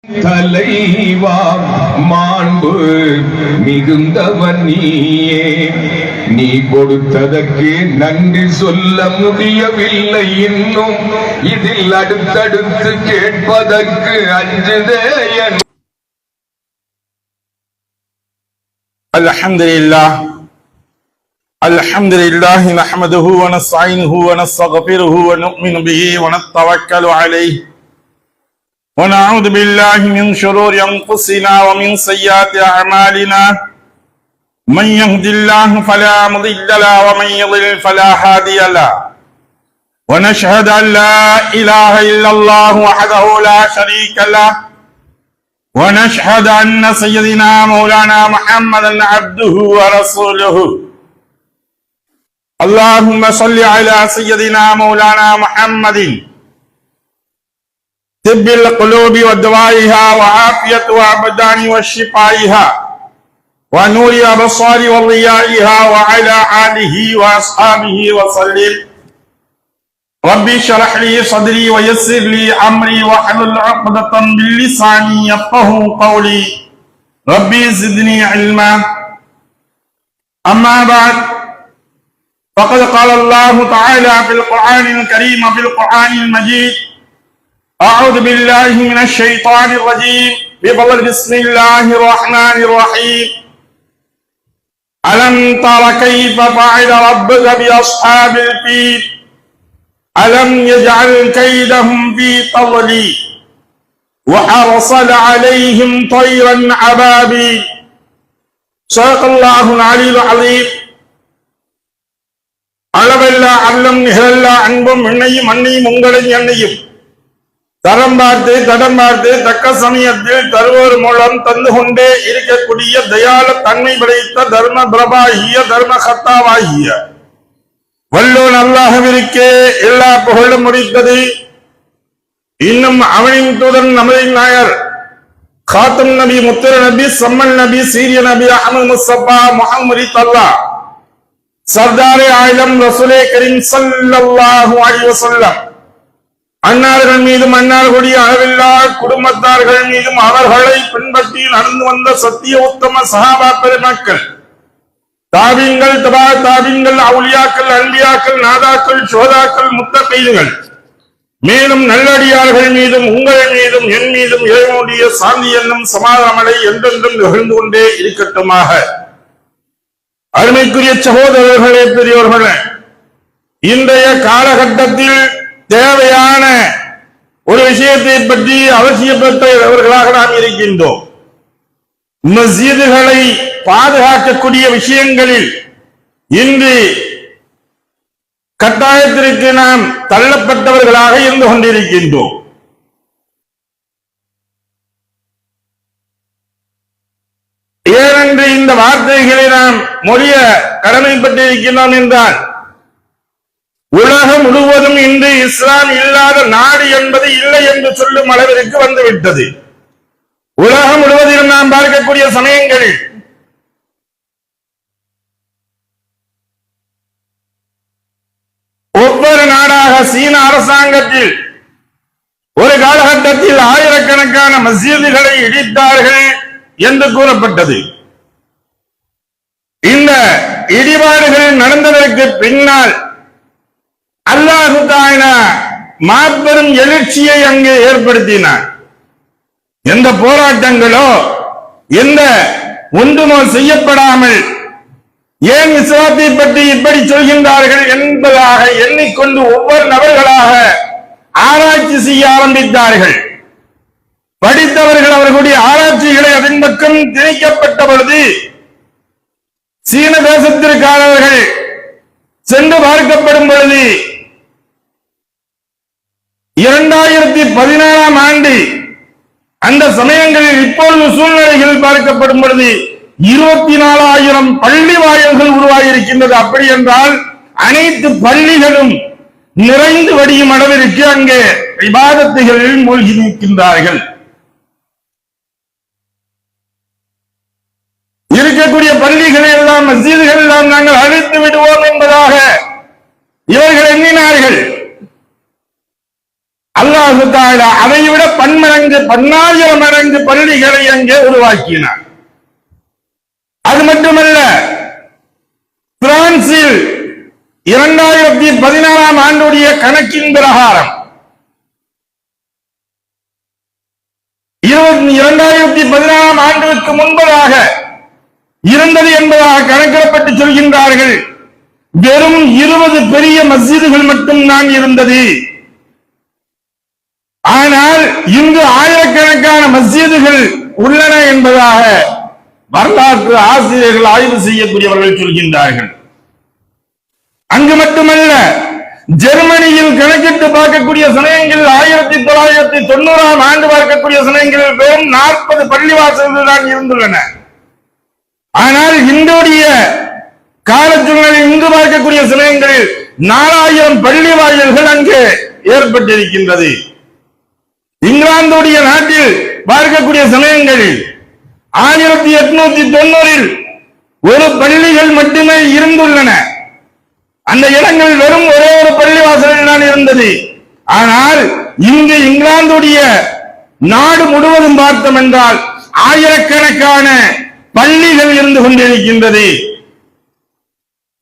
தலைவா மாண்பு மிகுந்தவன் நீயே, நீ கொடுத்ததற்கு நன்றி சொல்ல முடியவில்லை இன்னும், இதில் அடுத்தடுத்து கேட்பதற்கு அஞ்சுதே. அல்ஹம்துலில்லாஹி நஹ்மதுஹு வ நஸ்தஈனுஹு வ நஸ்தக்ஃபிருஹு வ நு'மினு பிஹி வ நத்தவக்கலு அலைஹி ونعوذ بالله من شرور أنفسنا ومن سيئات أعمالنا من يهد الله فلا مضل له ومن يضلل فلا هادي له ونشهد أن لا إله إلا الله وحده لا شريك له ونشهد أن سيدنا مولانا محمدا عبده ورسوله اللهم صل على سيدنا مولانا محمد طب القلوب ودوائها وعافية الأبدان وشفائها ونور الأبصار وضيائها وعلى آله وأصحابه وسلم. ربي اشرح لي صدري ويسر لي أمري واحلل عقدة من لساني يفقهوا قولي ربي زدني علما. أما بعد فقد قال الله تعالى في القرآن الكريم في القرآن المجيد: أعوذ بالله من الشيطان الرجيم بفضل بسم الله الرحمن الرحيم. ألم تر كيف فعل ربك بأصحاب الفيل ألم يجعل كيدهم في تضليل وأرسل عليهم طيرا أبابيل. صدق الله العلي العظيم. அளவெல்லா அருளும் நிகழல்லா அன்பும் எண்ணையும் அன்னையும் உங்களின் எண்ணையும் தரம் பார்த்து தடம் பார்த்து தக்க சமயத்தில் தருவோர் மூலம் தந்து கொண்டே இருக்கக்கூடிய தயால தன்மை படைத்த தர்ம பிரபாகிய தர்ம கத்தாவாகிய வல்லோன் அல்லாஹ்விற்கே எல்லா புகழும் முடித்தது. இன்னும் அவனின் தூதன் நமது நாயர் காத்தம் நபி, முத்திர நபி, சம்மன் நபி, சீரிய நபி அஹ்மது முஸ்தபா முஹம்மது தல்லா சர்தாரே ஆயிலம் ரசூலே கரீம் ஸல்லல்லாஹு அலைஹி வஸல்லம் அன்னார்கள் மீதும் அன்னார்களுடைய அளவில்லா குடும்பத்தார்கள் மீதும் அவர்களை பின்பற்றி நடந்து வந்த சத்திய உத்தம சஹாபா பெருமக்கள், தாபீன்கள், தபா தாபீன்கள், அவுலியாக்கள், அன்பியாக்கள், நாதாக்கள், ஷோதாக்கள், முத்தகீன்கள், மேலும் நல்லடியார்கள் மீதும் உங்கள் மீதும் என் மீதும் இறைவனுடைய சாந்தி என்னும் சமாதானமலை என்றென்றும் நிகழ்ந்து கொண்டே இருக்கட்டுமாக. அருமைக்குரிய சகோதரர்களே, பெரியோர்களே, இன்றைய காலகட்டத்தில் தேவையான ஒரு விஷயத்தை பற்றி அவசியப்பட்டவர்களாக நாம் இருக்கின்றோம். மஸ்ஜிதுகளை பாதுகாக்கக்கூடிய விஷயங்களில் இன்று கட்டாயத்திற்கு நாம் தள்ளப்பட்டவர்களாக இருந்து கொண்டிருக்கின்றோம். ஏனென்று இந்த வார்த்தைகளை நாம் மொழிய கடமைப்பட்டிருக்கிறோம் என்றால், உலகம் முழுவதும் இன்று இஸ்லாம் இல்லாத நாடு என்பது இல்லை என்று சொல்லும் அளவிற்கு வந்துவிட்டது. உலகம் முழுவதிலும் நாம் பார்க்கக்கூடிய சமயங்களில் ஒவ்வொரு நாடாக சீன அரசாங்கத்தில் ஒரு காலகட்டத்தில் ஆயிரக்கணக்கான மஸ்ஜிதுகளை இடித்தார்கள் என்று கூறப்பட்டது. இந்த இடிபாடுகள் நடந்ததற்கு பின்னால் அல்லாஹ் தஆலா மாபெரும் எழுச்சியை அங்கே ஏற்படுத்தினார். எந்த போராட்டங்களோ எந்த ஒன்றுமோ செய்யப்படாமல் ஏன் இஸ்லாத்தை பற்றி இப்படி சொல்கின்றார்கள் என்பதாக எண்ணிக்கொண்டு ஒவ்வொரு நபர்களாக ஆராய்ச்சி செய்ய ஆரம்பித்தார்கள். படித்தவர்கள் அவர்களுடைய ஆராய்ச்சிகளை அதன் பக்கம் திணிக்கப்பட்ட பொழுது சீன தேசத்திற்கானவர்கள் சென்று பார்க்கப்படும் பொழுது 2014ஆம் ஆண்டு அந்த சமயங்களில் இப்பொழுது சூழ்நிலைகள் பார்க்கப்படும் பொழுது 24,000 பள்ளி வாயில்கள் உருவாகியிருக்கின்றது. அப்படி என்றால் அனைத்து பள்ளிகளும் நிறைந்து வடியும் அளவிற்கு அங்கே இபாதத்துகளில் மூழ்கி நிற்கின்றார்கள். இருக்கக்கூடிய பள்ளிகளை எல்லாம் மஸ்ஜிதுகள் எல்லாம் நாங்கள் அழித்து விடுவோம் என்பதாக இவர்கள் எண்ணினார்கள். அல்லாஹு தஆலா அதைவிட பன்மடங்கு 10,000 மடங்கு பள்ளிகளை அங்கே உருவாக்கினார். அது மட்டுமல்ல, பிரான்சில் 2014 ஆண்டுடைய கணக்கின் பிரகாரம் 2014 ஆண்டுக்கு முன்பதாக இருந்தது என்பதாக கணக்கிடப்பட்டு சொல்கின்றார்கள். வெறும் 20 பெரிய மஸ்ஜிதுகள் மட்டும் தான் இருந்தது. ஆனால் இங்கு ஆயிரக்கணக்கான மஸ்ஜிதுகள் உள்ளன என்பதாக வரலாற்று ஆசிரியர்கள் ஆய்வு செய்யக்கூடியவர்கள் சொல்கின்றார்கள். அங்கு மட்டுமல்ல, ஜெர்மனியில் கணக்கிட்டு பார்க்கக்கூடிய சமயங்கள் 1990 ஆண்டு பார்க்கக்கூடிய சமயங்களில் வெறும் 40 பள்ளிவாசல்கள் தான் இருந்துள்ளன. ஆனால் இன்றைய கால சூழ்நிலை இங்கு பார்க்கக்கூடிய சமயங்களில் 4000 பள்ளி வாயில்கள் அங்கே ஏற்பட்டிருக்கின்றது. இங்கிலாந்துடைய நாட்டில் பார்க்கக்கூடிய சமயங்களில் 1890 ஒரு பள்ளிகள் மட்டுமே இருந்துள்ளன. அந்த இடங்கள் வெறும் ஒரே ஒரு பள்ளிவாசலில் தான் இருந்தது. ஆனால் இங்கு இங்கிலாந்துடைய நாடு முழுவதும் பார்த்தோம் என்றால் ஆயிரக்கணக்கான பள்ளிகள் இருந்து கொண்டிருக்கின்றது.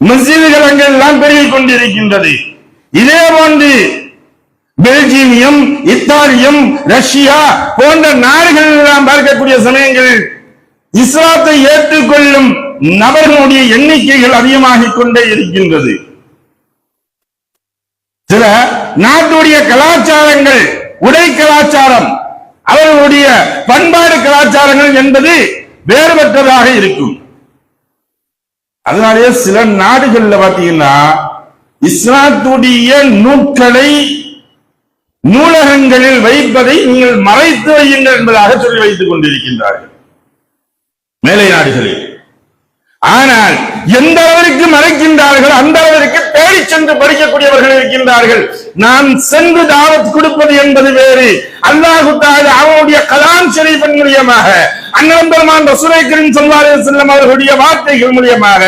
மஸ்ஜிதுகள் அங்கெல்லாம் பெருகிக் கொண்டிருக்கின்றது. இதே போன்று பெல்ஜியம், இத்தாலியம், ரஷ்யா போன்ற நாடுகள் எல்லாம் பார்க்கக்கூடிய சமயங்களில் இஸ்லாத்தை ஏற்றுக்கொள்ளும் நபர்களுடைய எண்ணிக்கைகள் அதிகமாகிக் கொண்டே இருக்கின்றது. சில நாட்டுடைய கலாச்சாரங்கள், உடை கலாச்சாரம், அவர்களுடைய பண்பாடு கலாச்சாரங்கள் என்பது வேறுபட்டதாக இருக்கும். அதனாலே சில நாடுகள்ல பாத்தீங்கன்னா இஸ்லாத்துடைய நூல்களை நூலகங்களில் வைப்பதை நீங்கள் மறைத்து வையுங்கள் என்பதாக சொல்லி வைத்துக் கொண்டிருக்கின்றார்கள் மேலை நாடுகளில். ஆனால் எந்த அளவிற்கு மறைக்கின்றார்கள் அந்த அளவிற்கு தேடி சென்று படிக்கக்கூடியவர்கள் இருக்கின்றார்கள். நாம் சென்று தாவத் கொடுப்பது என்பது வேறு. அல்லாஹு தஆலா அவருடைய கலாம் ஷரீஃபின் மூலமாக, அண்ணன் பெருமான் ரசூலை கரீம் ஸல்லல்லாஹு அலைஹி வஸல்லம் அவர்களுடைய வார்த்தைகள் மூலமாக,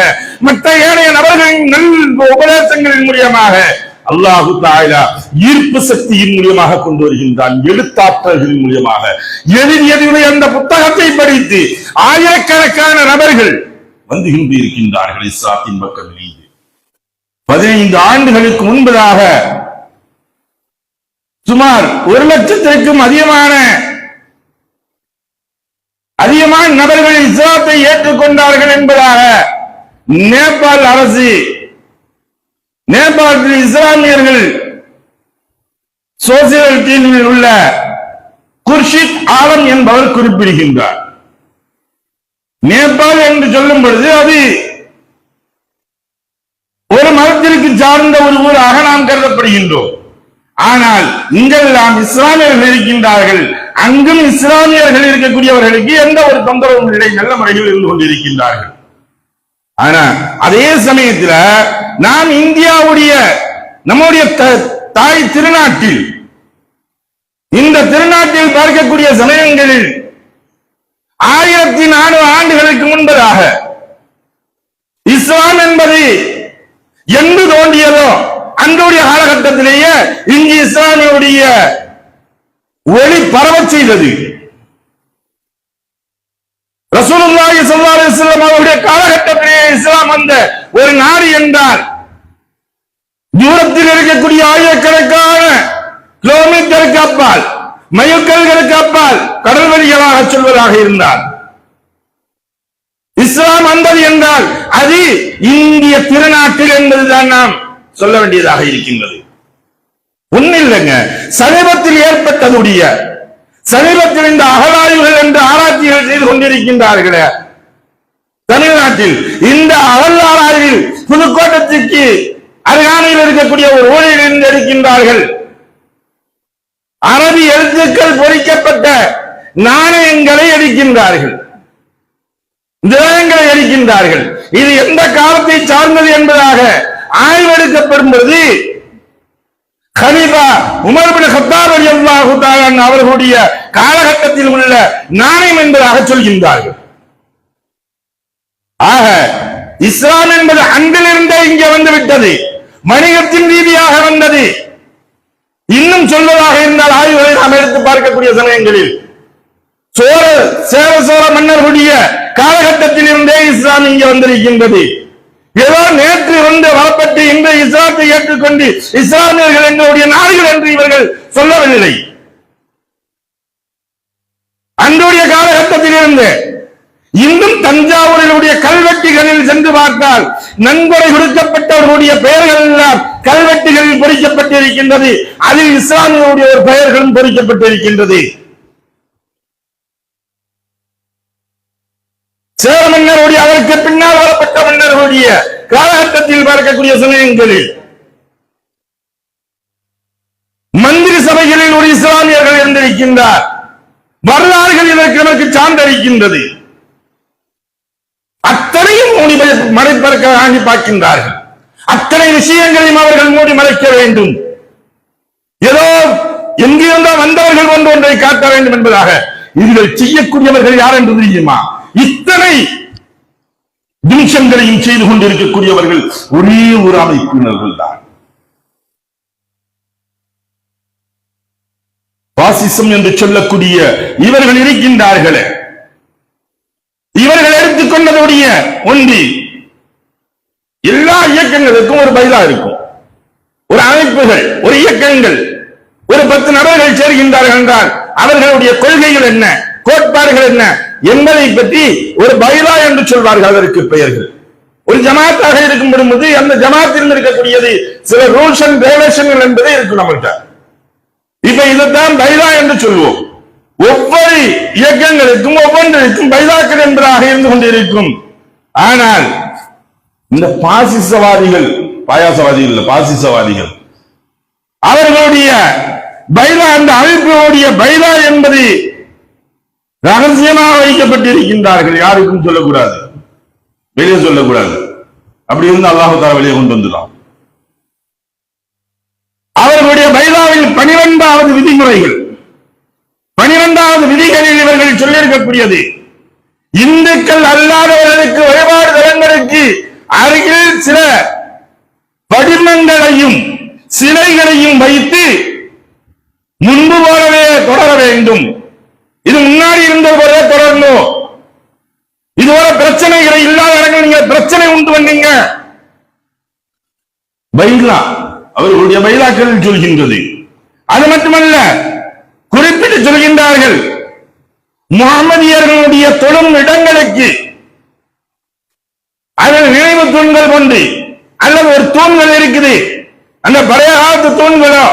மற்ற ஏனைய நபர்களின் நல் உபதேசங்களின் மூலமாக அல்லாஹு தஆலா ஈர்ப்பு சக்தியின் மூலமாக கொண்டு வருகின்றான். எழுத்தாற்றல்களின் மூலமாக எழுதியதுடைய அந்த புத்தகத்தை படித்து ஆயிரக்கணக்கான நபர்கள் வந்து கொண்டிருக்கின்றார்கள் இஸ்லாத்தின் பக்கம் மீது. 15 ஆண்டுகளுக்கு முன்பதாக சுமார் 1 லட்சத்திற்கும் அதிகமான நபர்கள் இஸ்லாத்தை ஏற்றுக்கொண்டார்கள் என்பதாக நேபாள் அரசு, நேபாளத்தில் இஸ்லாமியர்கள் சோசியல் டீமில் உள்ள குர்ஷித் ஆலம் என்பவர் குறிப்பிடுகின்றார். நேபாள் என்று சொல்லும் பொழுது அது ஒரு மதத்திற்கு சார்ந்த ஒரு ஊராக நாம் கருதப்படுகின்றோம். ஆனால் இங்கெல்லாம் இஸ்லாமியர்கள் இருக்கின்றார்கள். அங்கும் இஸ்லாமியர்கள் இருக்கக்கூடியவர்களுக்கு எந்த ஒரு தொந்தரவும் இல்லை, நல்ல முறையில் இருந்து கொண்டிருக்கின்றார்கள். ஆனா அதே சமயத்தில் நாம் இந்தியாவுடைய நம்முடைய தாய் திருநாட்டில், இந்த திருநாட்டில் பார்க்கக்கூடிய சமயங்களில் 1400 ஆண்டுகளுக்கு முன்பதாக இஸ்லாம் என்பது என்று தோன்றியதோ அன்றைய காலகட்டத்திலேயே இங்கு இஸ்லாமியுடைய ஒளி பரவச் செய்தது. ரசூலுல்லாஹி ஸல்லல்லாஹு அலைஹி வஸல்லம் அவருடைய காலகட்டத்திலேயே இஸ்லாம் வந்த ஒரு நாடு என்றால் தூரத்தில் இருக்கக்கூடிய ஆயிரக்கணக்கான கிலோமீட்டருக்கு அப்பால், மைல்கல்களுக்கு அப்பால் கடல் வழியாக சொல்வதாக இருந்தால் இஸ்லாம் வந்தது என்றால் அது இந்திய திருநாட்டில் என்பதுதான் நாம் சொல்ல வேண்டியதாக இருக்கின்றது. ஒன்னில்லைங்க, சமீபத்தில் ஏற்பட்டதுடைய சமீபத்தில் இந்த அகழாய்வுகள் என்று ஆராய்ச்சிகள் செய்து கொண்டிருக்கின்றார்களே தமிழ்நாட்டில், இந்த அகழாய்வில் புதுக்கோட்டத்துக்கு அருகாமையில் இருக்கக்கூடிய ஒரு ஊரில் இருந்து இருக்கின்றார்கள். அரபி எழுத்துக்கள் பொறிக்கப்பட்ட நாணயங்களை எடுக்கின்றார்கள், திரவங்களை எடுக்கின்றார்கள். இது எந்த காலத்தை சார்ந்தது என்பதாக ஆய்வெடுக்கப்படும் பொழுது கலீஃபா உமர் பின் கத்தாப் ரலியல்லாஹு தஆலா அவர்களுடைய காலகட்டத்தில் உள்ள நாணயம் என்பதாக சொல்கின்றார்கள். ஆக இஸ்லாம் என்பது அன்றிலிருந்தே இங்கே வந்து விட்டது, வணிகத்தின் ரீதியாக வந்தது. இன்னும் சொல்வதாக இருந்தால் ஆய்வுகளை நாம் எடுத்து பார்க்கக்கூடிய சமயங்களில் சேர சோழ மன்னர்களுடைய காலகட்டத்தில் இருந்தே இஸ்லாம் இங்கே வந்திருக்கின்றது. ஏதோ நேற்று வந்து வரப்பட்டு இந்த இஸ்லாத்தை ஏற்றுக்கொண்டு இஸ்லாமியர்கள் எங்களுடைய நாடுகள் என்று இவர்கள் சொல்லவில்லை. அன்றைய காலகட்டத்தில் இருந்து இன்னும் தஞ்சாவூரிலுடைய கல்வெட்டுகளில் சென்று பார்த்தால் நன்கொடை கொடுக்கப்பட்டவர்களுடைய பெயர்கள் எல்லாம் கல்வெட்டுகளில் பொறிக்கப்பட்டிருக்கின்றது. அதில் இஸ்லாமியருடைய ஒரு பெயர்களும் பொறிக்கப்பட்டிருக்கின்றது. சேர மன்னருடைய அதற்கு பின்னால் வரப்பட்ட மன்னர்களுடைய காலகட்டத்தில் பார்க்கக்கூடிய சமயங்களில் மந்திரி சபைகளில் ஒரு இஸ்லாமியர்கள் இருந்திருக்கின்றார். வரலாறுகள் இதற்கு நமக்கு சான்றளிக்கின்றது. அத்தனையும் மூடி மறைப்பதற்கு ஆகி பார்க்கின்றார்கள். அத்தனை விஷயங்களையும் அவர்கள் மூடி மறைக்க வேண்டும். ஏதோ எங்கிருந்தோ வந்தவர்கள் ஒன்றை காட்ட வேண்டும் என்பதாக இதில் செய்யக்கூடியவர்கள் யார் என்று தெரியுமா? இத்தனை நிமிஷங்களையும் செய்து கொண்டிருக்கக்கூடியவர்கள் ஒரே ஒரு அமைப்பினர்கள் தான். பாசிசம் என்று சொல்லக்கூடிய இவர்கள் இருக்கின்றார்களே, இவர்கள் எடுத்துக்கொண்டதுடைய ஒன்றி எல்லா இயக்கங்களுக்கும் ஒரு பைலா இருக்கும். ஒரு அமைப்புகள், ஒரு இயக்கங்கள், ஒரு 10 நபர்கள் சேர்கின்றார்கள் என்றால் அவர்களுடைய கொள்கைகள் என்ன, கோட்பாடுகள் என்ன என்பதை பற்றி ஒரு பைலா என்று சொல்வார்கள். அதற்கு பெயர்கள். ஒரு ஜமாத்தாக இருக்கும் பொழுது அந்த ஜமாத்தில் இருக்கக்கூடியது சில ரூல்ஸ் அண்ட் ரெகுலேஷன்கள் என்பதே இருக்கும் நம்மள்கிட்ட. இப்ப இதைத்தான் பைலா என்று சொல்வோம். ஒவ்வொரு இயக்கங்களுக்கும் ஒவ்வொன்றிற்கும் பைலாக்கள் என்பதாக இருந்து கொண்டிருக்கும். ஆனால் இந்த பாசிசவாதிகள், பாயாசவாதிகள் இல்ல, பாசிசவாதிகள், அவர்களுடைய பைலா, அந்த அமைப்புடைய பைலா என்பது ரகசியமாக வைக்கப்பட்டிருக்கின்றார்கள். யாருக்கும் சொல்லக்கூடாது, வெளியே சொல்லக்கூடாது. அப்படி இருந்து அல்லாஹ் தஆலா வெளியே கொண்டு வந்துடலாம். அவர்களுடைய பைலாவில் 12வது விதிமுறைகள், 12வது விதிகளில் இவர்கள் சொல்லியிருக்கக்கூடியது, இந்துக்கள் அல்லாதவர்களுக்கு வழிபாடு தலங்களுக்கு அருகில் சில படிமங்களையும் சிலைகளையும் வைத்து முன்பு போலவே தொடர வேண்டும். இது முன்னாடி இருந்த போலவே தொடரணும். இதுபோல பிரச்சனைகளை இல்லாத இடங்கள் நீங்க பிரச்சனை உண்டு பண்ணீங்க. பைலா அவர்களுடைய பைலாக்கள் சொல்கின்றது. அது மட்டுமல்ல, குறிப்பிட்டு சொல்கின்றார்கள், முகமதியர்களுடைய தொழும் இடங்களுக்கு அதில் நினைவு தூண்கள் கொண்டு அல்லது ஒரு தூண்கள் இருக்குது. அந்த பழைய காலத்து தூண்களோ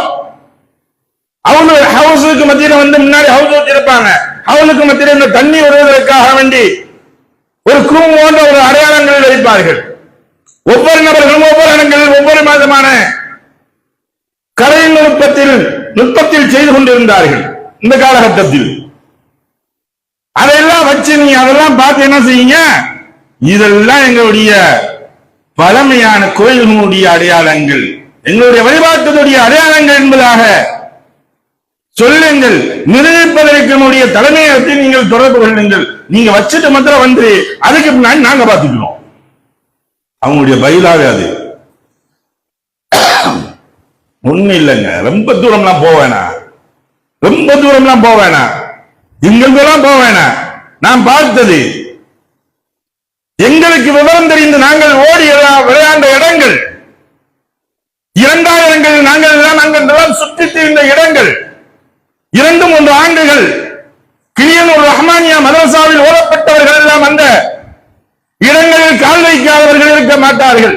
அவங்க ஹவுஸுக்கு மத்தியில வந்து முன்னாடி ஹவுஸ் வச்சிருப்பாங்க. ஹவுஸுக்கு மத்தியில இந்த தண்ணி வருவதற்காக வேண்டி ஒரு கூம் போன்ற ஒரு அடையாளங்கள் வைப்பார்கள். ஒவ்வொரு நபர்களும் ஒவ்வொரு இடங்களில் ஒவ்வொரு மாதமான கலை நுட்பத்தில் செய்து கொண்டிருந்தார்கள். இந்த காலகட்டத்தில் அதையெல்லாம் வச்சு நீங்க அதெல்லாம் பார்த்து என்ன செய்யுங்க, இதெல்லாம் எங்களுடைய பழமையான கோயில்களுடைய அடையாளங்கள், எங்களுடைய வழிபாட்டுடைய அடையாளங்கள் என்பதாக சொல்லுங்கள். நிரூபிப்பதற்கு நம்முடைய தலைமையகத்தை நீங்கள் தொடர்பு கொள்ளுங்கள். நீங்க வச்சுட்டு மாத்திரம் வந்து அதுக்கு பின்னாடி நாங்க பார்த்துக்கிறோம். அவங்களுடைய பயிலாவே அது ஒண்ணு இல்லைங்க. ரொம்ப தூரம்லாம் போவேனா, ரொம்ப தூரம்லாம் போவேனா, இங்கெல்லாம் போவேனா. நான் பார்த்தது, எங்களுக்கு விவரம் தெரிந்து நாங்கள் ஓடி விளையாண்ட இடங்கள், 2000 நாங்கள் சுற்றி திரிந்த இடங்கள், 2-3 ஆண்டுகள் கிளியனூர் ரஹ்மானியா மதரசாவில் ஓதப்பட்டவர்கள் எல்லாம் அந்த இடங்களில் கால் வைக்காதவர்கள் இருக்க மாட்டார்கள்.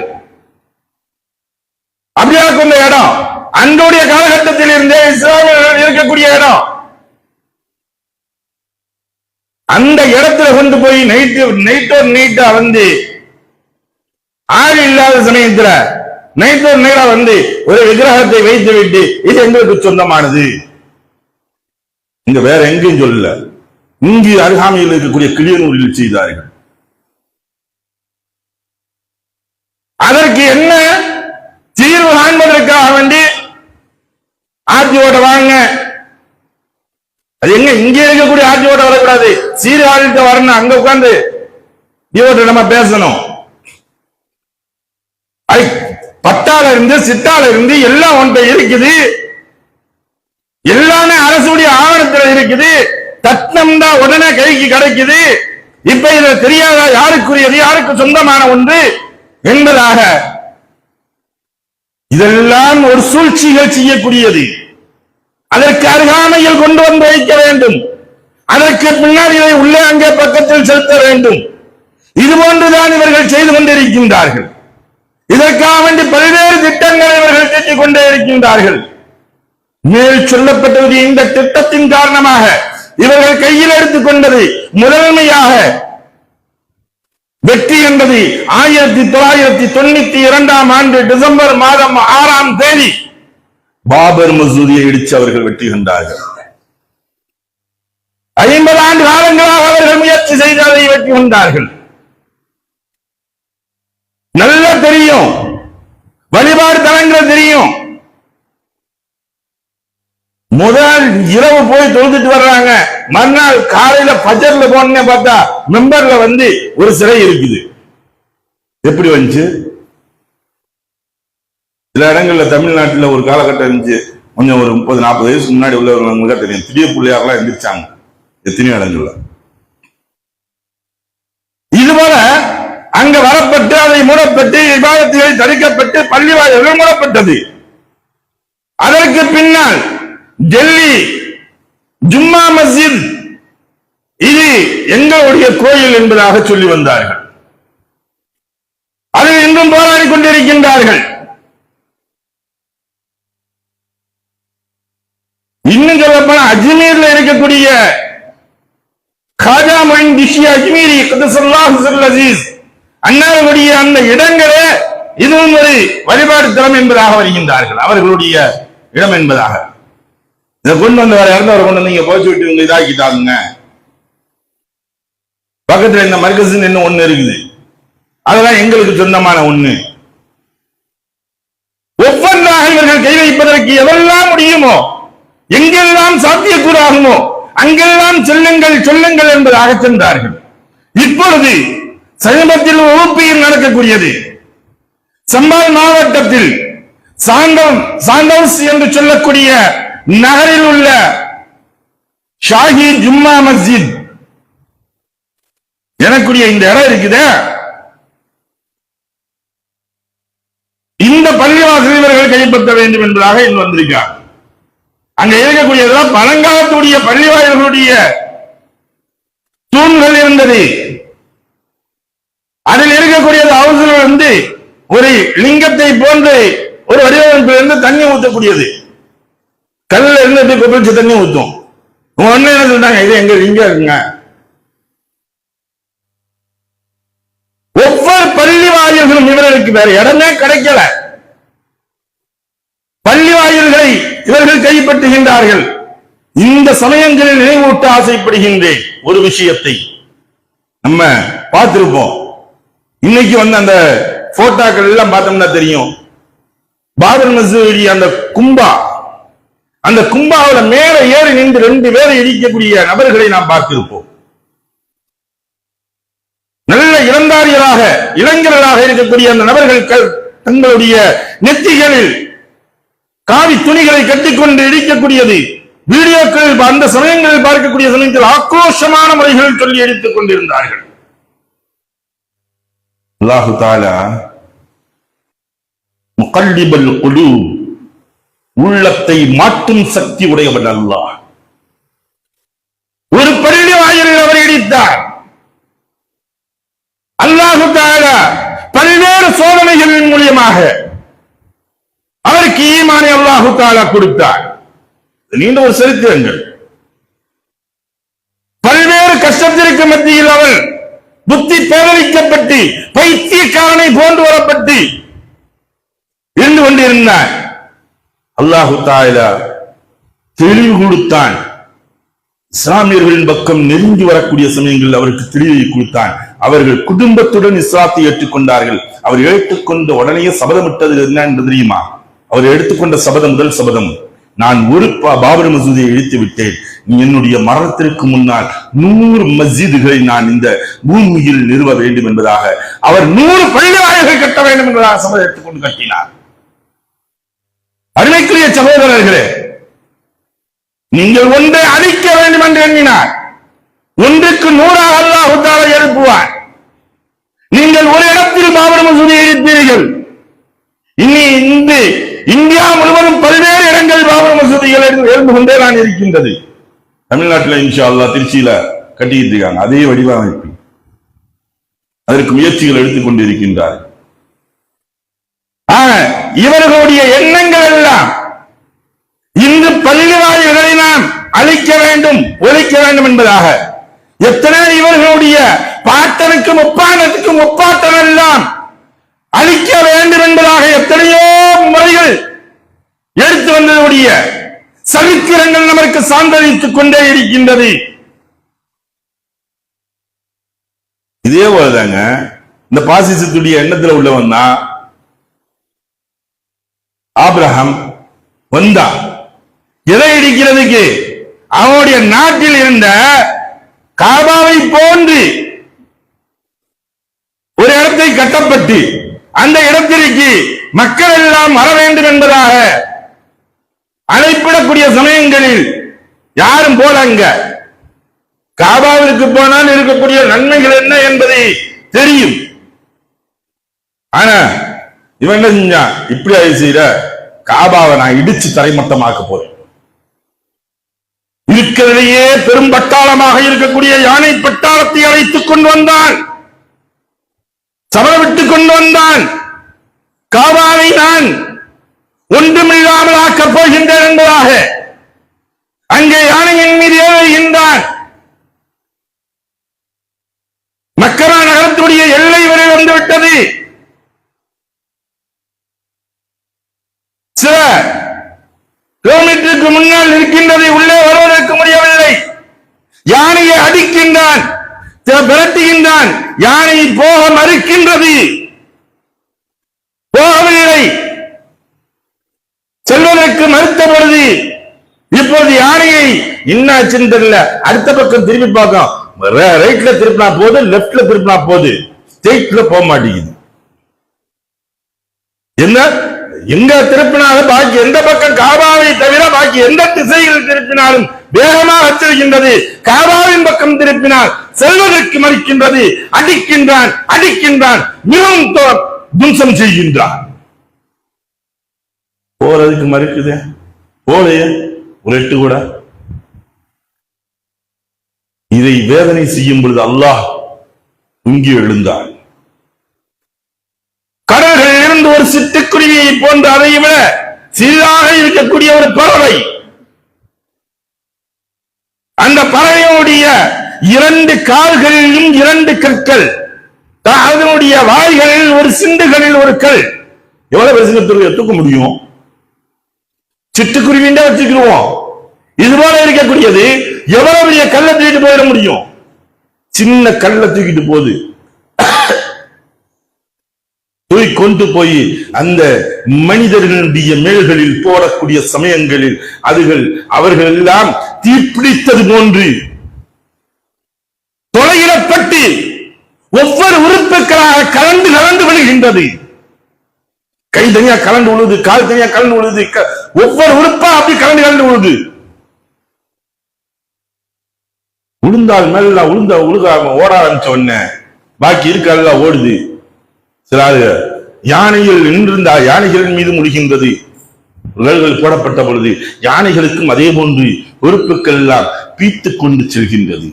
அப்படியா கொண்ட இடம் அன்றைய காலகட்டத்தில் இருந்தே இஸ்லாமியர்கள் இருக்கக்கூடிய இடம். அந்த இடத்துல கொண்டு போய் நைட்டா வந்து ஆள் இல்லாத சமயத்துல நைட்டா வந்து ஒரு விக்கிரகத்தை வைத்து விட்டு இது எங்களுக்கு சொந்தமானது, இங்க வேற எங்கேயும் சொல்லல, இங்கு அருகாமையில் இருக்கக்கூடிய கிளியனூரில் செய்தார்கள். அதற்கு என்ன தீர்வு காண்பதற்காக வேண்டி ஆட்சியோட வாங்க, அது எங்க இங்கே இருக்கக்கூடிய ஆட்சியோட வரக்கூடாது, சீர்காழிட்ட வரணும், அங்க உட்கார்ந்து இவர்கிட்ட நம்ம பேசணும். பட்டால இருந்து சிட்டால இருந்து எல்லாம் ஒன்றை இருக்குது. எல்லாமே அரசுடைய ஆவணத்தில் இருக்குது. தட்டம் தான் உடனே கைக்கு கிடைக்குது. இப்ப இது தெரியாத யாருக்குரியது, யாருக்கு சொந்தமான ஒன்று என்பதாக இதெல்லாம் ஒரு சூழ்ச்சிகள் செய்யக்கூடியது. அதற்கு அருகாமையில் கொண்டு வந்து வைக்க வேண்டும். அதற்கு பின்னால் இதை உள்ளே அங்கே பக்கத்தில் செலுத்த வேண்டும். இது போன்றுதான் இவர்கள் செய்து கொண்டிருக்கின்றார்கள். இதற்காக வேண்டி பல்வேறு திட்டங்களை இவர்கள் செஞ்சுக் கொண்டே இருக்கின்றார்கள். மேல் சொல்லப்பட்டது இந்த திட்டத்தின் காரணமாக இவர்கள் கையில் எடுத்துக் கொண்டது முதன்மையாக வெற்றி என்பது 1992 ஆண்டு டிசம்பர் மாதம் 6ஆம் தேதி பாபர் மசூதியை இடித்து அவர்கள் வெற்றி கண்டார்கள். 50 ஆண்டு காலங்களாக அவர்கள் முயற்சி செய்து அதை வெற்றி கொண்டார்கள். நல்லா தெரியும், வழிபாடு தலங்கள் தெரியும். முதல் இரவு போய் தொழுதுட்டு வர்றாங்க. மறுநாள் காலையில பஜர்ல போன பார்த்தா மெம்பர்ல வந்து ஒரு சிலை இருக்குது. எப்படி வந்துச்சு? சில இடங்கள்ல தமிழ்நாட்டில் ஒரு காலகட்டம் இருந்துச்சு, கொஞ்சம் ஒரு 30-40 வயசுக்கு முன்னாடி உள்ளவர்களுக்கு தெரியும். திடீர் பிள்ளையாரெல்லாம் எந்திரிச்சாங்க எத்தனையோ இடங்கள்ல. இதுபோல அங்க வரப்பட்டு அதை மூடப்பட்டு விவாதத்துகளை தடுக்கப்பட்டு பள்ளிவாயல்கள் மூடப்பட்டது. அதற்கு பின்னால் டெல்லி ஜும்மா மஸ்ஜித் இது எங்களுடைய கோயில் என்பதாக சொல்லி வந்தார்கள். அதில் இன்றும் போராடி கொண்டிருக்கின்றார்கள். இன்னும் சொல்லப்போனா அஜ்மீர்ல இருக்கக்கூடிய காஜா மொயின் திஷி அஜ்மீரி அசீஸ் அன்னாருடைய அந்த இடங்களே இதுவும் ஒரு வழிபாடு தலம் என்பதாக வருகின்றார்கள். அவர்களுடைய இடம் என்பதாக இதை கொண்டு வந்து வேற இறந்தவரை கொண்டு வந்து நீங்க போச்சு விட்டு இவங்க இதாக்கிட்டாங்க. பக்கத்துல இந்த மர்கஸ் இன்னும் ஒண்ணு இருக்குது, அதெல்லாம் எங்களுக்கு சொந்தமான ஒண்ணு. ஒவ்வொன்றாக இவர்கள் கை வைப்பதற்கு எவெல்லாம் முடியுமோ, எங்கெல்லாம் சாத்தியக்கூறாகுமோ அங்கெல்லாம் செல்லுங்கள் சொல்லுங்கள் என்பதாக சென்றார்கள். இப்பொழுது சமீபத்தில் வகுப்பில் நடக்கக்கூடியது சம்பால் மாவட்டத்தில் சாண்டோஸ் என்று சொல்லக்கூடிய நகரில் உள்ள ஷாஹி ஜும்மா மஸ்ஜித் எனக்குரிய இந்த இடம் இருக்குது. இந்த பள்ளிவாசல் இவர்கள் கைப்பற்ற வேண்டும் என்பதாக இன்று வந்திருக்கிறார். அங்க இருக்கக்கூடியதெல்லாம் பழங்காலத்துடைய பள்ளிவாயல்களுடைய தூண்கள் இருந்தது. அதில் இருக்கக்கூடியது ஹவுஸ்ல வந்து ஒரு லிங்கத்தை போன்று ஒரு வடிவமைப்பில் இருந்து தண்ணி ஊற்றக்கூடியது. கல்ல இருந்து கொப்பளிச்சு தண்ணி ஊற்றும். ஒண்ணு என்ன சொல்றாங்க, இது எங்க லிங்கம் இருக்குங்க. ஒவ்வொரு பள்ளி வாயில்களும் இவர்களுக்கு வேற இடமே கிடைக்கல. பள்ளி வாயில்களை இவர்கள் கைப்பற்றுகின்றார்கள். இந்த சமயங்களில் நினைவூட்ட ஆசைப்படுகின்றேன் ஒரு விஷயத்தை. நம்ம பார்த்திருப்போம், இன்னைக்கு வந்து அந்த போட்டோக்கள் எல்லாம் பார்த்தோம்னா தெரியும். பாபர் மசூதி அந்த கும்பா, அந்த கும்பாவில மேல ஏறி நின்று 2 பேரை இடிக்கக்கூடிய நபர்களை நாம் பார்த்திருப்போம். நல்ல இளந்தாரிகளாக இளைஞர்களாக இருக்கக்கூடிய அந்த நபர்கள் தங்களுடைய நெத்திகளில் காவி துணிகளை கட்டிக்கொண்டு இடிக்கக்கூடியது வீடியோக்கள் அந்த சமயங்களில் பார்க்கக்கூடிய சமயத்தில் ஆக்ரோஷமான முறைகளில் சொல்லி எடுத்துக் கொண்டிருந்தார்கள். அல்லாஹு தஆலா முகல்லிபல் குலூப், உள்ளத்தை மாற்றும் சக்தி உடையவன் அல்லாஹ். ஒரு பள்ளி வாயிலில் அவர் இடித்தார். அல்லாஹு தஆலா பல்வேறு சோதனைகளின் மூலமாக அவருக்கு ஈமானை அல்லாஹு தஆலா கொடுத்தார். நீண்ட ஒரு சரித்திரங்கள். பல்வேறு கஷ்டத்திற்கு மத்தியில் அவள் புத்தி பேரழிக்கப்பட்டு பைத்தியக்காரனை போன்று வரப்பட்டு இருந்து கொண்டிருந்தார். அல்லாஹு தஆலா தெளிவு கொடுத்தான். இஸ்லாமியர்களின் பக்கம் நெருங்கி வரக்கூடிய சமயங்களில் அவருக்கு தெளிவை கொடுத்தான். அவர்கள் குடும்பத்துடன் இஸ்லாத்தை ஏற்றுக்கொண்டார்கள். அவர் ஏற்றுக்கொண்ட உடனே சபதமிட்டது என்ன என்று தெரியுமா? அவர் எடுத்துக்கொண்ட சபதம், முதல் சபதம், நான் ஒரு பாபர் மசூதியை இடித்து விட்டேன். என்னுடைய மரணத்திற்கு முன்னால் 100 மஸ்ஜிதுகளை நான் இந்த பூமியில் நிறுவ வேண்டும் என்பதாக அவர் 100 பள்ளிவாயல்கள் கட்ட வேண்டும் என்பதாக சபதம் எடுத்துக்கொண்டு கட்டினார். அருமைக்குரிய சகோதரர்களே, நீங்கள் ஒன்றை அழிக்க வேண்டும் என்று எண்ணினார், ஒன்றுக்கு 100 அல்லாஹ் தஆலா எழுப்புவார். நீங்கள் ஒரு இடத்தில் பாபர் மசூதியை இடித்தீர்கள், இனி இந்தியா முழுவதும் பல்வேறு இடங்கள் பாபர் மசூதிகள் எழுந்து கொண்டே தான் இருக்கின்றது. தமிழ்நாட்டில் இன்ஷா அல்லாஹ் திருச்சியில கட்டிக்கிட்டு இருக்காங்க அதே வடிவமைப்பு. அதற்கு முயற்சிகள் எடுத்துக் கொண்டிருக்கின்றார். இவர்களுடைய எண்ணங்கள் எல்லாம் இன்று பள்ளி வாயில்களை நாம் அழிக்க வேண்டும், ஒழிக்க வேண்டும் என்பதாக. எத்தனை இவர்களுடைய பாட்டனுக்கு முப்பாட்டனுக்கு முப்பாட்டன் எல்லாம் அழிக்க வேண்டும் என்பதாக எத்தனையோ முறைகள் எடுத்து வந்ததுடைய சரித்திரங்கள் நமக்கு சான்றளித்துக் கொண்டே இருக்கின்றது. இதே போலதாங்க இந்த பாசிசத்துடைய எண்ணத்தில் உள்ளவன் தான் ஆபிரகாம் வந்தான். எதை இடிக்கிறதுக்கு? அவனுடைய நாட்டில் இருந்த காபாவை போன்று ஒரு இடத்தை கட்டப்பட்டு அந்த இடத்திற்கு மக்கள் எல்லாம் வர வேண்டும் என்பதாக அழைப்பிடக்கூடிய சமயங்களில் யாரும் போலங்க. காபாவிற்கு போனால் இருக்கக்கூடிய நன்மைகள் என்ன என்பதை தெரியும். ஆனா இவன் என்ன செஞ்சான்? இப்படி செய்யற காபாவை நான் இடிச்சு தரைமட்டமாக்க போறேன். இருக்கிறதையே பெரும் பட்டாளமாக இருக்கக்கூடிய யானை பட்டாளத்தை அழைத்துக் கொண்டு வந்தான், சபலவிட்டுக் கொண்டு வந்தான். காபாவை நான் ஒன்றுமில்லாமல் ஆக்கப் போகின்றேன் என்பதாக அங்கே யானையின் மீது ஏறுகின்றான். மக்கா நகரத்துடைய எல்லை வரை வந்துவிட்டது. சில கிலோமீட்டருக்கு முன்னால் இருக்கின்றது, உள்ளே வருவதற்கு முடியவில்லை. யானையை அடிக்கின்றான், விரட்டுகின்றான், யானை போக மறுக்கின்றது, போகவில்லை. செல்வதற்கு மறுத்த பொழுது இப்போது யானையை இன்னாச்சுன்னு தெரியல, அடுத்த பக்கம் திரும்பி பார்க்கும். ரைட்ல திருப்பினா போது, லெப்ட்ல திருப்பினா போது, ஸ்ட்ரெயிட்ல போக மாட்டேங்குது. என்ன எங்க திருப்பினாலும் பாக்கி எந்த பக்கம் காபாவை தவிர பாக்கி எந்த திசையில் திருப்பினாலும் வேகமாக செல்கின்றது. காபாவின் பக்கம் திருப்பினால் செல்வதற்கு மறுக்கின்றது, அடிக்கின்றான் அடிக்கின்றான், மிகவும் தும்சம் செய்கின்றான். போறதுக்கு மறுக்குது, போலைய ஒரு எட்டு கூட. இதை வேதனை செய்யும் பொழுது அல்லாஹ் துங்கி எழுந்தான். கடல்களில் இருந்து ஒரு சிட்டுக்குருவியை போன்ற அதை விட சிறிதாக இருக்கக்கூடிய ஒரு பறவை, அந்த பறவையுடைய 2 கால்களிலும் 2 கற்கள், அதனுடைய வாய்களில் ஒரு சிண்டுகளில் ஒரு கல். எவ்வளவு பெருசுக்கு தூக்க முடியும்? சிட்டுக்குருவிண்டே வச்சுக்கிடுவோம். இது போல இருக்கக்கூடியது எவ்வளவு பெரிய கல்லை தூக்கிட்டு போயிட முடியும்? சின்ன கல்லை தூக்கிட்டு போகுது. கொண்டு போய் அந்த மனிதர்களுடைய மேல்களில் போடக்கூடிய சமயங்களில் அவர்கள் எல்லாம் தீப்பிடித்தது போன்று தொலையிடப்பட்டு ஒவ்வொரு உறுப்புகளாக கலந்து கலந்து விழுகின்றது. கை தனியா கலந்து விழுது, கால் தனியா கலந்து விழுது, ஒவ்வொரு உறுப்பா அப்படி கலந்து கலந்து விழுது. உளுந்தால் மேல உழுகாம ஓட ஆரம்பிச்ச உடனே பாக்கி இருக்கா ஓடுது. சில யானையில் நின்றிருந்த யானைகளின் மீது முடிகின்றது. போடப்பட்ட பொழுது யானைகளுக்கும் அதே போன்று உறுப்புகள் எல்லாம் பீத்துக் கொண்டு செல்கின்றது.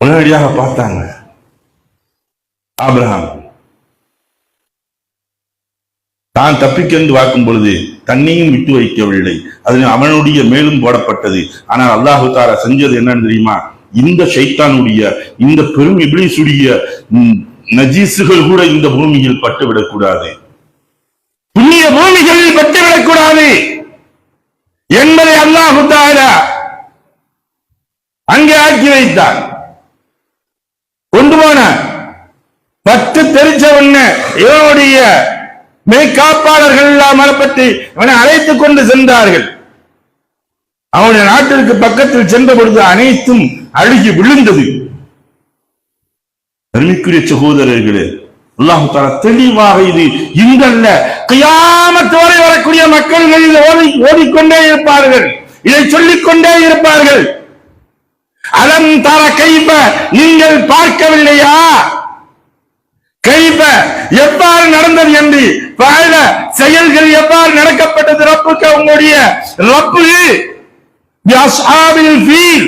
உடனடியாக பார்த்தாங்க ஆபிரகாம். தான் தப்பிக்கென்று பார்க்கும் பொழுது தண்ணியும் விட்டு வைக்கவில்லை, அது அவனுடைய மேலும் போடப்பட்டது. ஆனால் அல்லாஹு தஆலா செஞ்சது என்னன்னு தெரியுமா? இந்த ஷைத்தானுடைய இந்த பெரும் இப்லீசுடைய நஜீசுகள் கூட இந்த பூமியில் பட்டுவிடக் கூடாது, புண்ணிய பூமிகளில் பட்டுவிடக் கூடாது என்பதை அல்லாஹு தஆலா அங்கே ஆக்கி வைத்தார். கொண்டு போன 10 தெரிச்ச உடனே இவனுடைய மெய்காப்பாளர்கள் எல்லாம் மரப்பட்டு அவனை அழைத்துக் கொண்டு சென்றார்கள். அவனுடைய நாட்டிற்கு பக்கத்தில் சென்ற பொழுது அனைத்தும் அழுகி விழுந்தது. அருமைக்குரிய சகோதரர்களே, அல்லாஹ் தஆலா தெளிவாக இது இங்கல்ல கியாமத் வரை வரக்கூடிய மக்கள் இதை ஓதிக்கொண்டே இருப்பார்கள், இதை சொல்லிக் கொண்டே இருப்பார்கள். அலம் தர கைஃப, நீங்கள் பார்க்கவில்லையா? கைஃப எவ்வாறு நடந்தது என்று, பல செயல்கள் எவ்வாறு நடக்கப்பட்டது. ரப்புக்கு, உங்களுடைய ரப்பு அஸ்ஹாபில் ஃபீல்,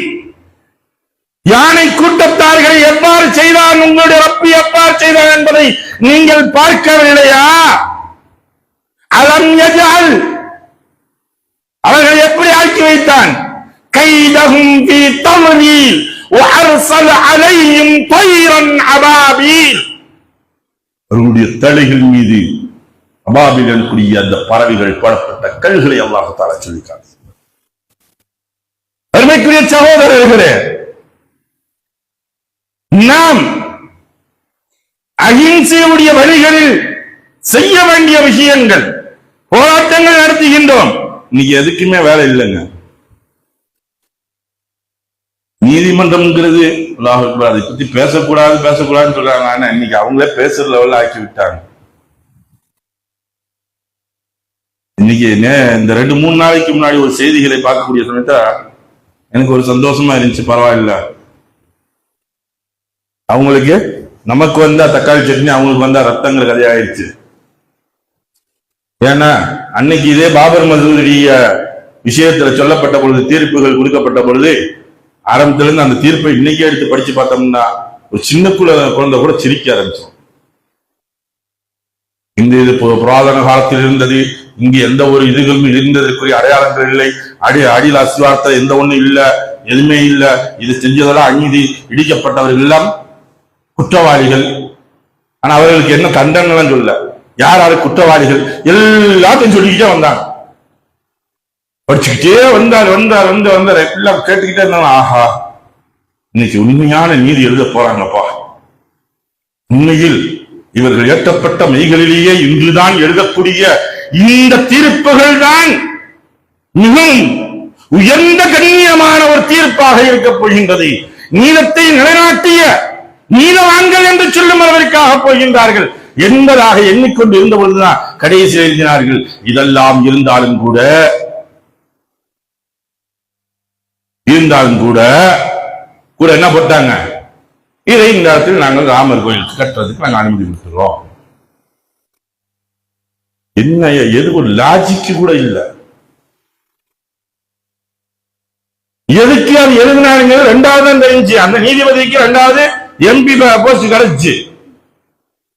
யானை கூட்டத்தார்களை எவ்வாறு செய்தான், உங்களுடைய ரப்பு எவ்வாறு செய்தான் என்பதை நீங்கள் பார்க்கவில்லையா? அலம் யஜ்அல், அவர்கள் எப்படி ஆக்கி வைத்தான்? கைதஹும் ஃபீ தம்லீல் வஅர்ஸல அலைஹிம் தைரன் அபாபீல், அவர்களுடைய தலைகள் மீது அபாபீல் எனக்கூடிய அந்த பறவைகள் படப்பட்ட கல்களை அல்லாஹ் தஆலா சொல்லியிருக்கார். அருமைக்குரிய சகோதரர்களே, நாம் அகிம்சையுடைய வழிகளில் செய்ய வேண்டிய விஷயங்கள், போராட்டங்கள் நடத்துகின்றோம். இன்னைக்கு எதுக்குமே வேலை இல்லைங்க. நீதிமன்றம்ங்கிறது அதை பத்தி பேசக்கூடாதுன்னு சொல்றாங்க. ஆனா இன்னைக்கு அவங்களே பேசுற லெவல்ல ஆக்கி விட்டாங்க. இன்னைக்கு இந்த 2-3 நாளைக்கு முன்னாடி ஒரு செய்திகளை பார்க்கக்கூடிய சமயத்தா எனக்கு ஒரு சந்தோஷமா இருந்துச்சு. பரவாயில்ல, அவங்களுக்கு நமக்கு வந்தா தக்காளி சட்னி, அவங்களுக்கு வந்தா ரத்தங்கிற கதையாயிருச்சு. ஏன்னா அன்னைக்கு இதே பாபர் மசூதிய விஷயத்துல சொல்லப்பட்ட பொழுது, தீர்ப்புகள் கொடுக்கப்பட்ட பொழுது, ஆரம்பத்திலிருந்து அந்த தீர்ப்பை இன்னைக்கே எடுத்து படிச்சு பார்த்தோம்னா ஒரு சின்ன குழந்தை கூட சிரிக்க ஆரம்பிச்சோம். இந்த இது புராதன காலத்தில் இருந்தது, இங்கு எந்த ஒரு இதுகளும் இருந்ததற்குரிய அடையாளங்கள் இல்லை, அடியில் அஸ்வார்த்த எந்த ஒண்ணும் இல்ல, எதுவுமே இல்ல, இது செஞ்சதெல்லாம் அநீதி, இடிக்கப்பட்டவர்கள் எல்லாம் குற்றவாளிகள். ஆனா அவர்களுக்கு என்ன தண்டனை சொல்ல, யார் குற்றவாளிகள் எல்லாத்தையும் சொல்லிக்கிட்டே வந்தாங்க. படிச்சுக்கிட்டே வந்தார் எல்லாம் கேட்டுக்கிட்டே இருந்தாங்க. ஆஹா, இன்னைக்கு உண்மையான நீதி எழுத போறாங்கப்பா. உண்மையில் இவர்கள் ஏற்றப்பட்ட மெய்களிலேயே இன்றுதான் எழுதக்கூடிய இந்த தீர்ப்புகள் தான் மிகவும் உயர்ந்த கண்ணியமான ஒரு தீர்ப்பாக இருக்கப் போகின்றது. நீதத்தை நிலைநாட்டிய நீதவான்கள் என்று சொல்லும் அளவிற்காக போகின்றார்கள் என்பதாக எண்ணிக்கொண்டு இருந்த பொழுதுதான் கடைசி எழுதினார்கள். இதெல்லாம் இருந்தாலும் கூட என்ன போட்டாங்க, இதை இந்த இடத்தில் நாங்கள் ராமர் கோயில் கட்டுறதுக்கு நாங்கள் அனுமதி கொடுத்துறோம். என்ன, எது ஒரு லாஜிக்கு கூட இல்லை. எதுக்கு அது எழுதினாங்க? 2வது தான் தெரிஞ்சு, அந்த நீதிபதிக்கு 2வது MP போஸ்ட் கிடைச்சு,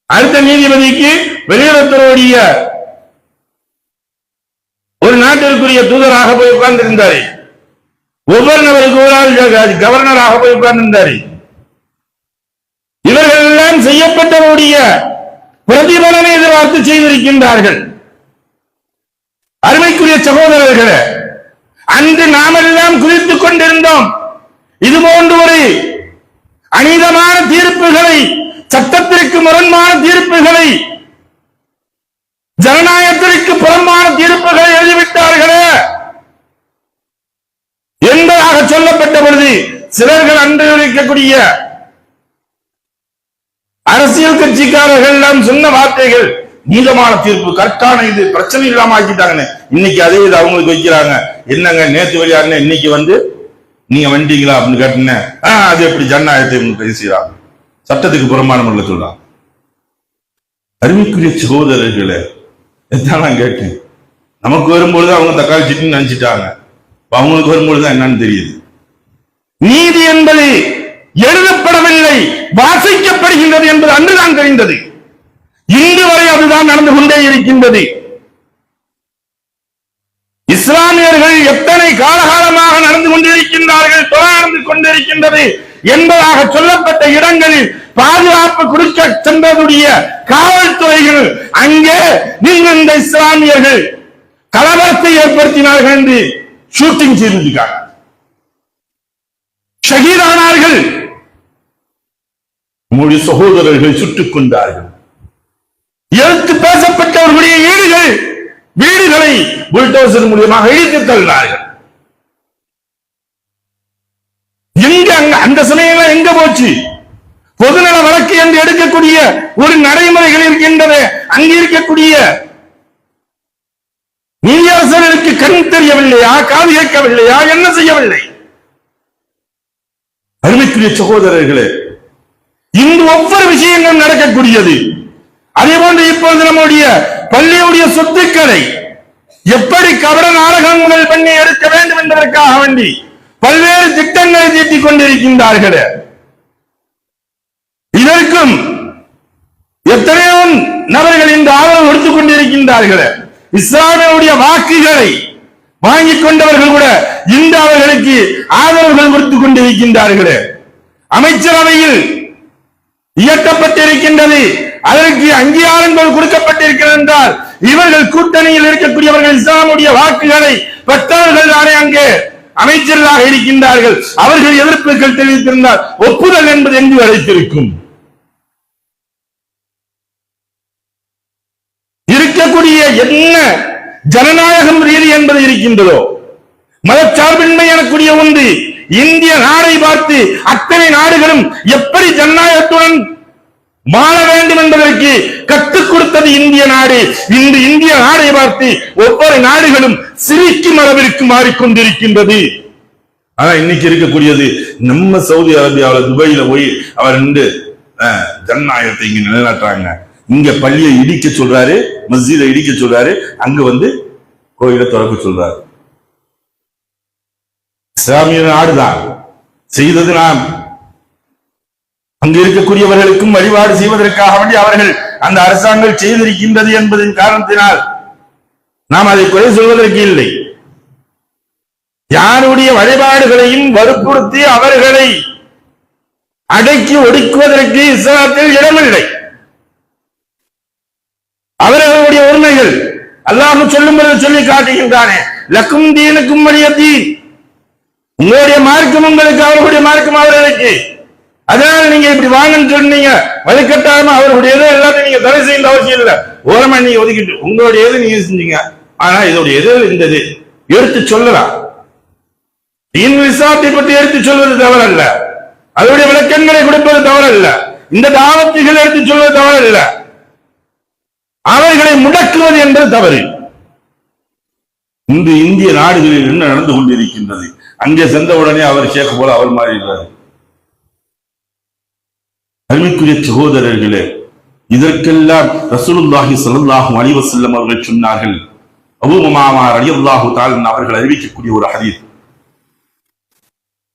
அடுத்த நீதிபதிக்கு வெளியுறவுத்துறையுடைய ஒரு நாட்டிற்குரிய தூதராக போய் உட்கார்ந்து இருந்தாரு. ஒவ்வொரு கவர்னராக போய் உட்கார்ந்து இருந்தாரு. இவர்கள் எல்லாம் செய்யப்பட்டவருடைய பிரதிபலனை எதிர்பார்த்து செய்திருக்கின்றார்கள். அருமைக்குரிய சகோதரர்களே, அன்று நாமெல்லாம் குறித்துக் கொண்டிருந்தோம். இது போன்ற ஒரு அநீதமான தீர்ப்புகளை, சட்டத்திற்கு முரண்பான தீர்ப்புகளை, ஜனநாயகத்திற்கு புறம்பான தீர்ப்புகளை எழுதிவிட்டார்களே என்பதாக சொல்லப்பட்ட பொழுது, சிலர்கள் அன்று இருக்கக்கூடிய அரசியல் கட்சிக்காரர்கள் எல்லாம் சொன்ன வார்த்தைகள், நீதமான தீர்ப்பு, கரெக்டான இது, பிரச்சனை இல்லாம ஆக்கிட்டாங்க. இன்னைக்கு அதே இது அவங்களுக்கு வைக்கிறாங்க. என்னங்க, நேற்று வழியாருன்னு இன்னைக்கு நீங்க வந்தீங்களா அப்படின்னு கேட்டீங்க. அது எப்படி ஜனநாயகத்தை பேசுகிறாங்க, சட்டத்துக்கு புறம்பான முறையில் சொல்றாங்க. அருமைக்குரிய சகோதரர்களே, நான் கேட்டேன். நமக்கு வரும்பொழுது அவங்க தக்காளி சட்னி நினைச்சிட்டாங்க, அவங்களுக்கு வரும்பொழுதுதான் என்னன்னு தெரியுது. நீதி என்பது எழுதப்படவில்லை, வாசிக்கப்படுகின்றது என்பது அன்றுதான் தெரிந்தது. இன்று வரை அதுதான் நடந்து கொண்டே இருக்கின்றது. இஸ்லாமியர்கள் எத்தனை காலகாலமாக நடந்து கொண்டிருக்கின்றார்கள், நடந்து கொண்டிருக்கின்றது என்பதாக சொல்லப்பட்ட இடங்களில் பாதுகாப்பு கொடுக்க சென்றதுடைய காவல்துறைகள் அங்கே நீங்கள் இந்த இஸ்லாமியர்கள் கலவரத்தை ஏற்படுத்தினார்கள் என்று ஷூட்டிங் செய்திருக்காங்க, ஷஹீதானார்கள், நம்முடைய சகோதரர்கள் சுட்டுக் கொண்டார்கள். எழுத்து பேசப்பட்டவர்களுடைய வீடுகளை புல்டோசர் மூலியமாக இழுத்து தள்ளினார்கள். எங்க அந்த சமயம் எங்க போச்சு? பொதுநல வழக்கு என்று எடுக்க இருக்கக்கூடிய ஒரு நடைமுறைகள் இருக்கின்றது. அங்கே இருக்கக்கூடிய நீதியரசர்களுக்கு கண் தெரியவில்லையா, காது கேட்கவில்லையா, என்ன செய்யவில்லை? அருமைக்குரிய சகோதரர்களே, இன்று ஒவ்வொரு விஷயங்களும் நடக்கக்கூடியது. அதே போன்று இப்பொழுது நம்முடைய பள்ளியுடைய சொத்துக்களை எப்படி கபட நாடகங்கள் பண்ணி எடுக்க வேண்டும் என்பதற்காக வேண்டி பல்வேறு திட்டங்களை தீட்டிக் கொண்டிருக்கின்றார்கள். இதற்கும் எத்தனையோ நபர்கள் இந்த ஆதரவு கொடுத்துக் கொண்டிருக்கின்றார்கள். இஸ்லாமிய வாக்குகளை வாங்கிக் கொண்டவர்கள் கூட இந்த அவர்களுக்கு ஆதரவுகள் கொடுத்துக் கொண்டிருக்கின்றார்கள். அமைச்சரவையில் இயக்கப்பட்டிருக்கின்றது, அதற்கு அங்கீகாரங்கள் கொடுக்கப்பட்டிருக்கிறது என்றால் இவர்கள் கூட்டணியில் இருக்கக்கூடியவர்கள் இஸ்லாமுடைய வாக்குகளை பெற்றவர்கள் தானே அங்கே அமைச்சர்களாக இருக்கின்றார்கள். அவர்கள் எதிர்ப்புகள் தெரிவித்திருந்தால் ஒப்புதல் என்பது எங்கு அழைத்திருக்கும்? இருக்கக்கூடிய என்ன ஜனநாயகம் ரீதி என்பது இருக்கின்றதோ, மதச்சார்பின்மை எனக்கூடிய ஒன்று இந்திய நாடை பார்த்து அத்தனை நாடுகளும் எப்படி ஜனநாயகத்துடன் வாழ வேண்டும் என்பதற்கு கற்றுக் கொடுத்தது இந்திய நாடு. இந்த இந்திய நாடை பார்த்து ஒவ்வொரு நாடுகளும் சிரிக்கும் அளவிற்கு மாறிக்கொண்டிருக்கின்றது. ஆனா இன்னைக்கு இருக்கக்கூடியது நம்ம சவுதி அரேபியாவில் துபாயில போய் அவர் நின்று ஜனநாயகத்தை இங்க நிலைநாட்டுறாங்க. இங்க பள்ளியை இடிக்க சொல்றாரு, மஸ்ஜிதை இடிக்க சொல்றாரு, அங்க வந்து கோயிலை திறக்க சொல்றாரு. இஸ்லாமிய நாடுதான் செய்தது. நாம் அங்கு இருக்கக்கூடியவர்களுக்கும் வழிபாடு செய்வதற்காக வேண்டி அவர்கள் அந்த அரசாங்கம் செய்திருக்கின்றது என்பதன் காரணத்தினால் நாம் அதை குறை சொல்வதற்கு இல்லை. யாருடைய வழிபாடுகளையும் வற்புறுத்தி அவர்களை அடக்கி ஒடுக்குவதற்கு இஸ்லாத்தில் இடமில்லை. அவர்களுடைய உரிமைகள் அல்லாஹ் சொல்லும்போது சொல்லி காட்டுகின்றானே, லக்கும் தீனுக்கும் வலிய தீன், உங்களுடைய மார்க்கம் உங்களுக்கு, அவர்களுடைய மார்க்கம் அவர்களுக்கு. அதனால நீங்க இப்படி வாங்கன்னு சொன்னீங்க, வலுக்கட்டாம அவர்களுடைய எல்லாத்தையும் நீங்க தடை செய்ய அவசியம் இல்லை. ஓரமா நீங்க ஒதுக்கிட்டு உங்களுடைய எது நீங்க செஞ்சீங்க, ஆனா இதோடைய எது இருந்தது எடுத்து சொல்லலாம். விசாரத்தை பற்றி எடுத்து சொல்வது தவறல்ல, அதனுடைய விளக்கங்களை கொடுப்பது தவறல்ல, இந்த தாவத்துகள் எடுத்து சொல்வது தவறல்ல, அவர்களை முடக்குவது என்பது தவறு. இன்று இந்திய நாடுகளில் என்ன நடந்து கொண்டிருக்கின்றது? அங்கே சென்ற உடனே அவர் ஷேக் போல அவர் மாறிடுறாரு. அருமைக்குரிய சகோதரர்களே, இதற்கெல்லாம் ரசூலுல்லாஹி ஸல்லல்லாஹு அலைஹி வஸல்லம் அவர்கள் சொன்னார்கள். அபூ உமாமா ரலியல்லாஹு தஆலா அவர்கள் அறிவிக்கக்கூடிய ஒரு ஹதீஸ்,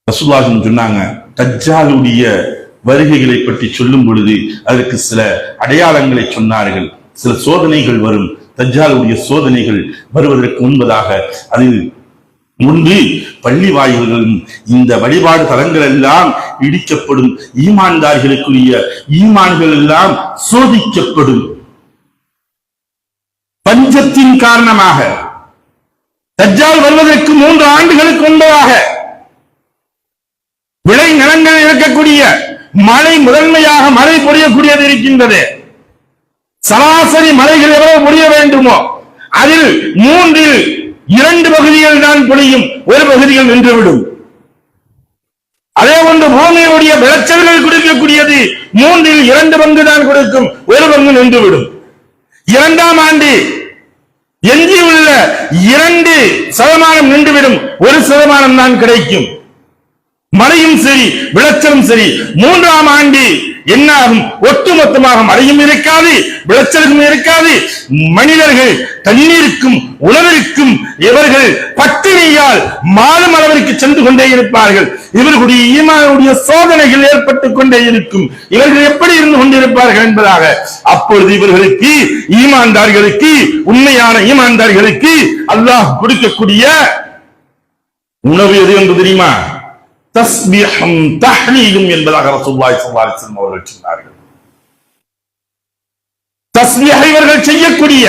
ரசூலுல்லாஹி சொன்னாங்க, தஜ்ஜாலுடைய வருகைகளை பற்றி சொல்லும் பொழுது அதற்கு சில அடையாளங்களை சொன்னார்கள். சில சோதனைகள் வரும். தஜ்ஜாலுடைய சோதனைகள் வருவதற்கு முன்பதாக அது முன்பு பள்ளி வாயில்களும் இந்த வழிபாடு தலங்கள் எல்லாம் இடிக்கப்படும். ஈமான்தார்களுக்குரிய ஈமான்கள் எல்லாம் சோதிக்கப்படும். பஞ்சத்தின் காரணமாக தஜ்ஜால் வருவதற்கு 3 ஆண்டுகளுக்கு முன்பதாக விளை நிலங்களில் இருக்கக்கூடிய மழை முதன்மையாக மழை பொழியக்கூடியது இருக்கின்றது. சராசரி மழைகள் எவ்வளவு பொழிய வேண்டுமோ அதில் 3இல் 2 பகுதிகள் தான் பொழியும், ஒரு பகுதிகள் நின்றுவிடும். அதே போன்று பூமியுடைய விளைச்சல்கள் கொடுக்கக்கூடியது 3இல் 2 பங்கு தான் கொடுக்கும், ஒரு பங்கு நின்றுவிடும். 2ஆம் ஆண்டு எஞ்சியுள்ள 2% நின்றுவிடும், 1% தான் கிடைக்கும். மழையும் சரி விளைச்சலும் சரி. 3ஆம் ஆண்டு என்ன ஆகும்? ஒட்டுமொத்தமாக மழையும் இருக்காது, விளைச்சலும் இருக்காது. மனிதர்கள் தண்ணீருக்கும் உணவிற்கும் இவர்கள் பட்டினியால் மாறும் அளவிற்கு சென்று கொண்டே இருப்பார்கள். இவர்களுடைய ஈமானுடைய சோதனைகள் ஏற்பட்டுக் கொண்டே இருக்கும். இவர்கள் எப்படி இருந்து கொண்டிருப்பார்கள் என்பதாக. அப்பொழுது இவர்களுக்கு ஈமான்தார்களுக்கு, உண்மையான ஈமான்தார்களுக்கு அல்லாஹ் கொடுக்கக்கூடிய உணவு எது என்று தெரியுமா? தஸ்பீஹும் தஹ்லீலும் என்பதாக ரசூலுல்லாஹி ஸல்லல்லாஹு அலைஹி வஸல்லம் அவர்கள் சொன்னார்கள். தஸ்பீஹ் இவர்கள் செய்யக்கூடிய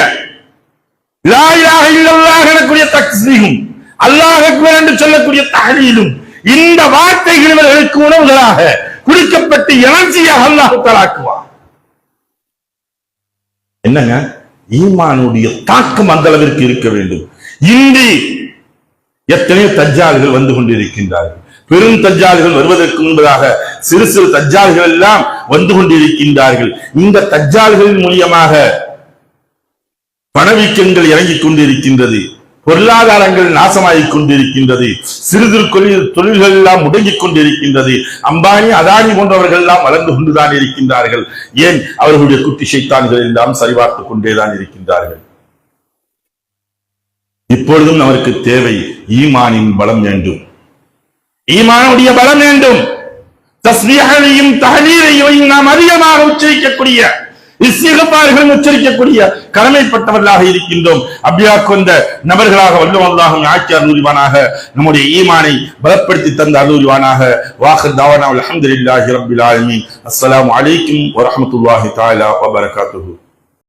லா இலாஹ இல்லல்லாஹ் எனக்கூடிய தஸ்பீஹும் அல்லாஹ் அக்பர் என்று சொல்லக்கூடிய தஹ்லீலும் இந்த வார்த்தைகள் இவர்களுக்கு உணவுகளாக குடிக்கப்பட்டு எனர்ஜியாக அல்லாஹ் தஆலாக்குவார். என்னங்க ஈமானுடைய தாக்கம் அந்த அளவிற்கு இருக்க வேண்டும். இன்று எத்தனை தஜ்ஜால்கள் வந்து கொண்டிருக்கின்றார்கள். பெரும் தஜ்ஜால்கள் வருவதற்கு முன்பதாக சிறு சிறு தஜ்ஜால்கள் எல்லாம் வந்து கொண்டிருக்கின்றார்கள். இந்த தஜ்ஜால்களின் மூலியமாக பணவீக்கங்கள் இறங்கிக் கொண்டிருக்கின்றது, பொருளாதாரங்கள் நாசமாகிக் கொண்டிருக்கின்றது, சிறு சிறு தொழில்கள் எல்லாம் முடங்கிக் கொண்டிருக்கின்றது. அம்பானி அதானி போன்றவர்கள் எல்லாம் வளர்ந்து கொண்டுதான் இருக்கின்றார்கள். ஏன்? அவர்களுடைய குட்டி ஷைத்தான்கள் எல்லாம் சரிபார்த்துக் கொண்டேதான் இருக்கின்றார்கள். இப்பொழுதும் நமக்கு தேவை ஈமானின் பலம் வேண்டும், ஈமானுடைய பலம் வேண்டும். தஸ்பீஹையும் தஹ்லீலையும் நாம் அதிகமாக உச்சரிக்கக்கூடிய, இஸ்திக்பார்கள் உச்சரிக்கக்கூடிய கடமைப்பட்டவர்களாக இருக்கின்றோம். அப்படியா கொண்ட நபர்களாக வல்லவன் அல்லாஹ் ஆக்கி அருள்வானாக, நம்முடைய ஈமானை பலப்படுத்தி தந்த அருள்வானாக. வாஹிர் தஅவானா அல்ஹம்துலில்லாஹி ரப்பில் ஆலமீன். அஸ்ஸலாமு அலைக்கும் வ ரஹ்மத்துல்லாஹி தஆலா வ பரகாத்துஹு.